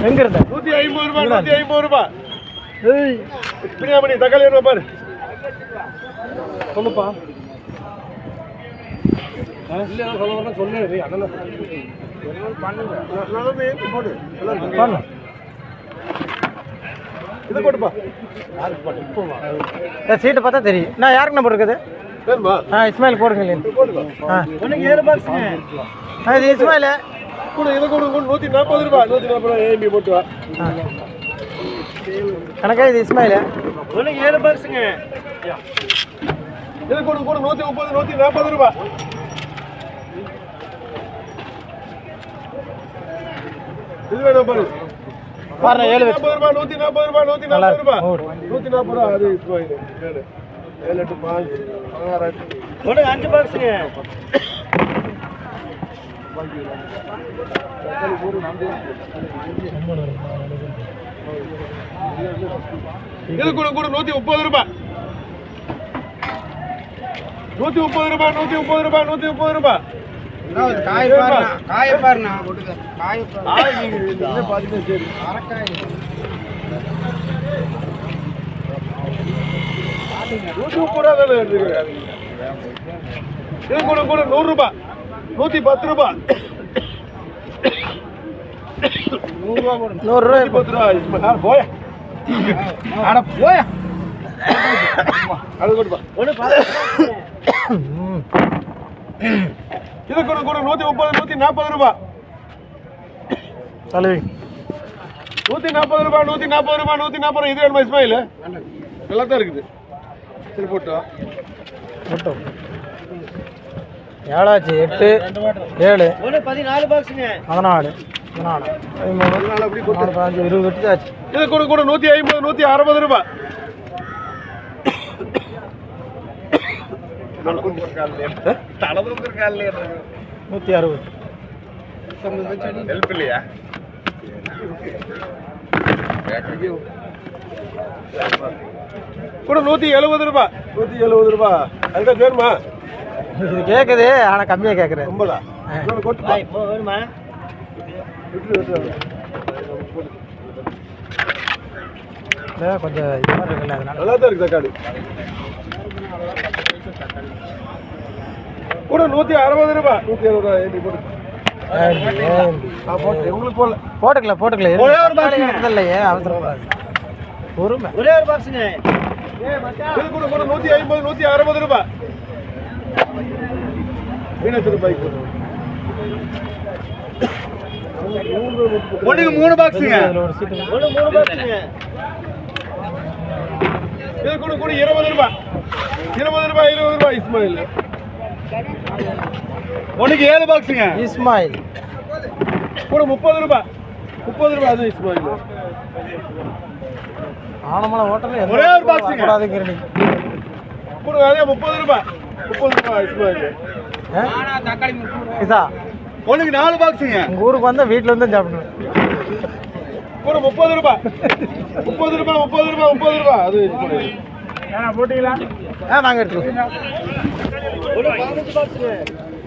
எங்க இருந்த 150 ரூபாய் பிரியாணி தக்காளி ரூபா பாரு சொல்லுப்பா சொல்லு இது போட்டுப்பா சீட்டு பார்த்தா தெரியும் நான் யாருக்கு நம்பர் இருக்குது இஸ்மாயில் போடுங்க இது இஸ்மாயில் கூட இது கூட 140 ரூபாய் 140 ஏபி போட்டு வா கணக்கா இது இஸ்மாயில் உனக்கு 7 பாக்ஸுங்க இது கூட 130 140 ரூபாய் இது வேணும் பாரு பாருங்க 7 ரூபாய் 140 ரூபாய் 140 ரூபாய் 140 ரூபாய் அது இஸ்மாயில் 7 8 5 16 உனக்கு 5 பாக்ஸுங்க இது கூட 130 ரூபாய் 130 ரூபாய் 130 ரூபாய் 130 ரூபாய் காய பாருண்ணா காய பாருங்க சரி இது கூட 100 ரூபாய் 110 ரூபாய் 100 ரூபாய் 10 ரூபாய் போயா அட போயா அது கொடுப்பா இது கூட 130 140 ரூபாய் தலைவி 140 ரூபாய் 140 ரூபாய் 140 இது வேணுமா இஸ்மாயில் நல்லா தான் இருக்குது சரி போட்டோம் ஏழாச்சு 8 7 14 பாக்ஸுங்க 14 13 அப்படி போட்டு 15 20 வெட்டி ஆச்சு இது கூட 150 160 ரூபாய் தளபதி 160 ஹெல்ப் இல்லையா கூட 170 ரூபாய் 170 ரூபாய் அதுதான் வேணுமா இது கேட்குது ஆனால் கம்மியாக கேட்குறேன் ரொம்பதா வேணுமா கொஞ்சம் இது மாதிரி இருக்குல்ல அதனால நல்லா தான் இருக்கு தக்காளி கூட 160 ரூபாய் 170 ரூபாய் ஏடி போட்டு உங்களுக்கு போட்டுக்கல ஒரே ஒரு பாக்ஸ் இல்லையே அவசரப்படாது பொறுமை ஒரே ஒரு பாக்ஸுங்க இது கூட 150 160 ரூபாய் மீனாட்சி ரூபாய்க்கு ஒண்ணுக்கு 3 பாக்ஸுங்க ஒரு சீட்டு 3 பாக்ஸுங்க இது கூட 20 ரூபாய் 20 ரூபாய் இஸ்மாயில் ஒண்ணுக்கு 7 பாக்ஸுங்க இஸ்மாயில் கூட 30 ரூபாய் அது இஸ்மாயில் ஆனமலை ஹோட்டல்ல ஒரே ஒரு பாக்ஸுங்க கூடாதுங்கிறீங்க கூட அதே 30 ரூபாய் இஸ்மாயில் தக்காளி இதா ஒண்ணுக்கு 4 பாக்ஸுங்க உங்க ஊருக்கு வந்தா வீட்டுல வந்து சாப்பிடணும் கூட 30 ரூபாய் 30 ரூபாய் அது போட்டீங்களா நாங்க எடுத்துக்கோங்க